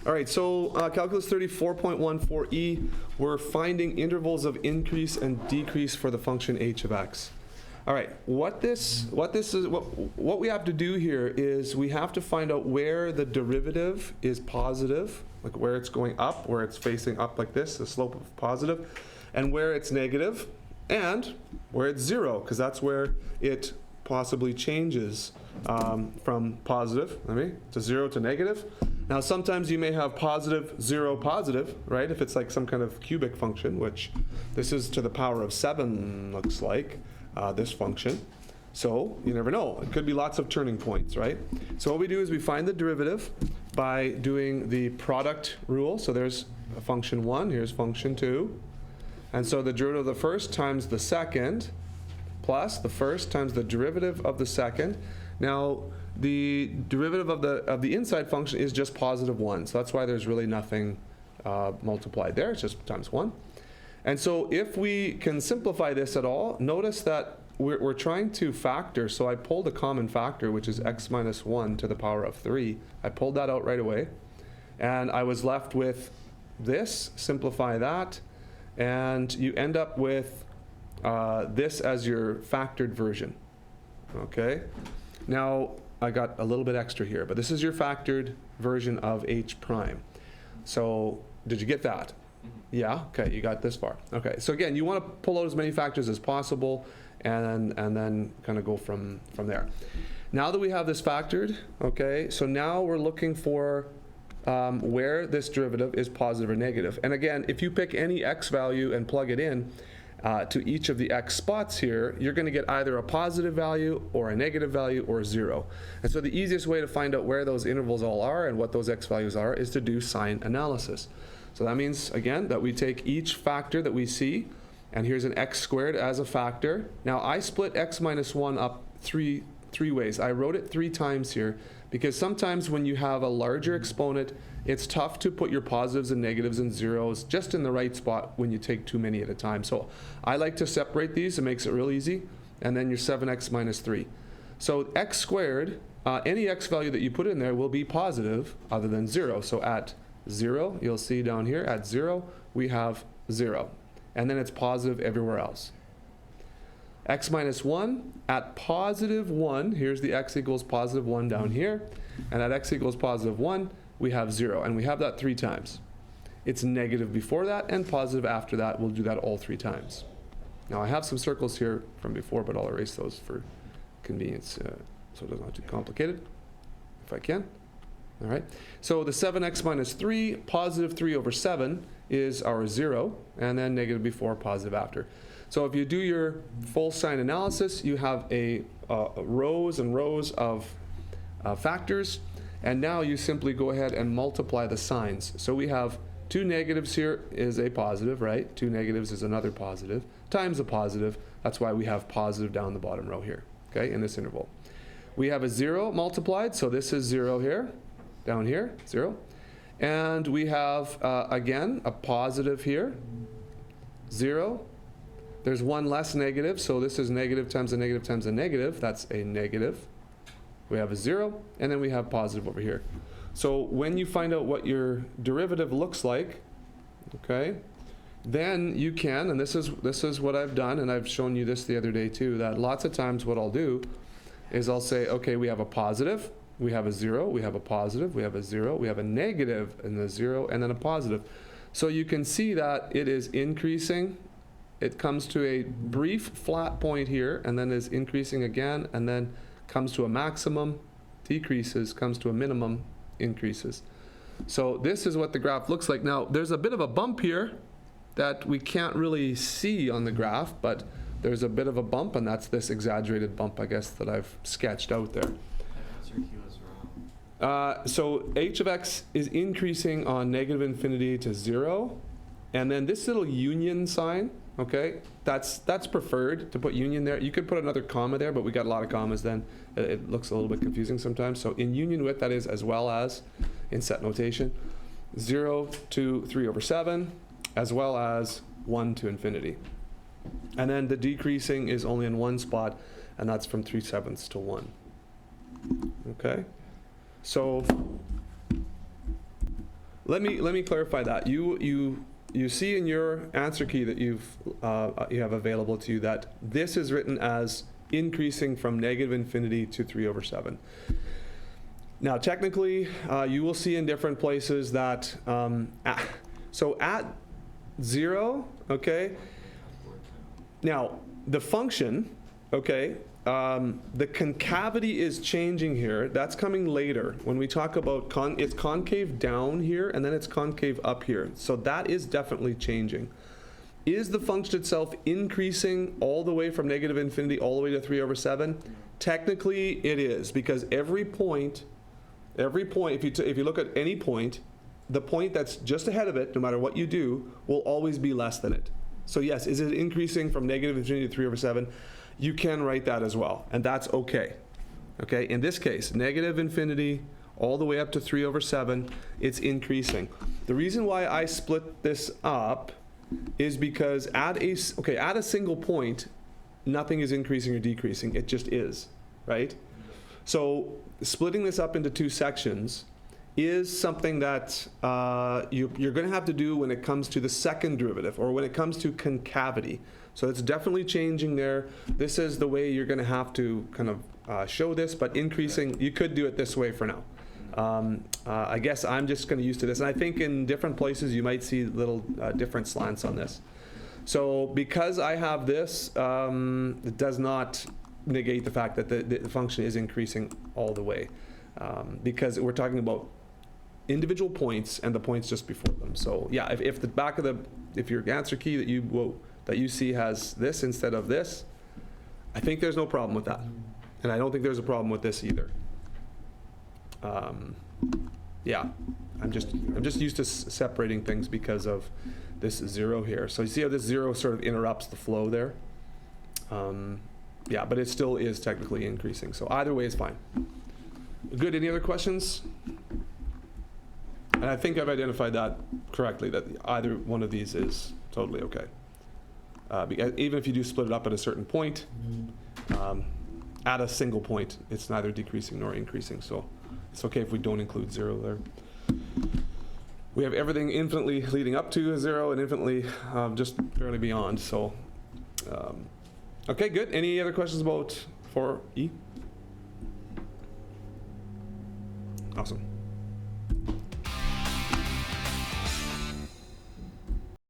All right, so calculus 34.14e, we're finding intervals of increase and decrease for the function h of x. All right, what we have to do here is we have to find out where the derivative is positive, like where it's going up, where it's facing up like this, the slope of positive, and where it's negative, and where it's zero, because that's where it possibly changes from positive, to zero to negative. Now sometimes you may have positive, zero, positive, right? If it's like some kind of cubic function, which this is to the power of 7 looks like, this function. So you never know. It could be lots of turning points, right? So what we do is we find the derivative by doing the product rule. So there's a function 1, here's function 2. And so the derivative of the first times the second plus the first times the derivative of the second. Now, the derivative of the inside function is just positive 1. So that's why there's really nothing multiplied there. It's just times 1. And so if we can simplify this at all, notice that we're trying to factor. So I pulled a common factor, which is x minus 1 to the power of 3. I pulled that out right away. And I was left with this. Simplify that. And you end up with this as your factored version. Okay? Now, I got a little bit extra here, but this is your factored version of h prime. So, did you get that? Yeah? Okay, you got this far. Okay, so again, you want to pull out as many factors as possible and then kind of go from there. Now that we have this factored, okay, so now we're looking for where this derivative is positive or negative. And again, if you pick any x value and plug it in to each of the x spots here, you're going to get either a positive value or a negative value or 0. And so the easiest way to find out where those intervals all are and what those x values are is to do sign analysis. So that means, again, that we take each factor that we see, and here's an x squared as a factor. Now I split x minus 1 up three ways. I wrote it 3 times here because sometimes when you have a larger exponent, it's tough to put your positives and negatives and zeros just in the right spot when you take too many at a time. So I like to separate these. It makes it real easy. And then your 7x minus 3. So x squared, any x value that you put in there will be positive other than 0. So at 0, you'll see down here, at 0, we have 0. And then it's positive everywhere else. X minus 1, at positive 1, here's the x equals positive 1 down here. And at x equals positive 1, we have 0. And we have that 3 times. It's negative before that and positive after that. We'll do that all 3 times. Now I have some circles here from before, but I'll erase those for convenience so it doesn't have to be complicated, if I can. All right, so the 7x minus 3, positive 3 over 7 is our 0, and then negative before, positive after. So if you do your full sign analysis, you have rows and rows of factors, and now you simply go ahead and multiply the signs. So we have 2 negatives here is a positive, right? 2 negatives is another positive, times a positive. That's why we have positive down the bottom row here, okay, in this interval. We have a 0 multiplied, so this is 0 here. Down here, 0. And we have, again, a positive here, 0. There's 1 less negative, so this is negative times a negative times a negative. That's a negative. We have a 0, and then we have positive over here. So when you find out what your derivative looks like, okay, then you can, and this is what I've done, and I've shown you this the other day too, that lots of times what I'll do is I'll say, okay, we have a positive, we have a 0, we have a positive, we have a 0, we have a negative and a 0, and then a positive. So you can see that it is increasing. It comes to a brief flat point here, and then is increasing again, and then comes to a maximum, decreases, comes to a minimum, increases. So this is what the graph looks like. Now, there's a bit of a bump here that we can't really see on the graph, but there's a bit of a bump, and that's this exaggerated bump, I guess, that I've sketched out there. So h of x is increasing on negative infinity to 0, and then this little union sign, okay, that's preferred to put union there. You could put another comma there, but we got a lot of commas then. It looks a little bit confusing sometimes. So in union with, that is as well as in set notation, 0 to 3 over 7, as well as 1 to infinity. And then the decreasing is only in one spot, and that's from 3/7 to 1. Okay? So let me clarify that. You see in your answer key that you have available to you that this is written as increasing from negative infinity to 3/7. Now, technically, you will see in different places that, so at 0, okay, now the function, okay, the concavity is changing here. That's coming later when we talk about it's concave down here and then it's concave up here. So that is definitely changing. Is the function itself increasing all the way from negative infinity all the way to 3/7? Technically it is, because every point, if you look at any point, the point that's just ahead of it, no matter what you do, will always be less than it. So yes, is it increasing from negative infinity to 3/7? You can write that as well, and that's okay. Okay, in this case, negative infinity all the way up to 3/7, it's increasing. The reason why I split this up is because at a single point, nothing is increasing or decreasing, it just is, right? So splitting this up into two sections is something that you're going to have to do when it comes to the second derivative, or when it comes to concavity. So it's definitely changing there. This is the way you're going to have to kind of show this, but increasing, you could do it this way for now. I guess I'm just going to use to this, and I think in different places you might see little different slants on this. So because I have this, it does not negate the fact that the function is increasing all the way, because we're talking about individual points and the points just before them. So yeah, if the back of if your answer key that you see has this instead of this, I think there's no problem with that, and I don't think there's a problem with this either. Yeah, I'm just used to separating things because of this 0 here. So you see how this 0 sort of interrupts the flow there. Yeah, but it still is technically increasing. So either way is fine. Good. Any other questions? And I think I've identified that correctly, that either one of these is totally okay. Because even if you do split it up at a certain point, at a single point, it's neither decreasing nor increasing. So it's okay if we don't include 0 there. We have everything infinitely leading up to 0 and infinitely just barely beyond. So, okay, good. Any other questions about 4E? Awesome.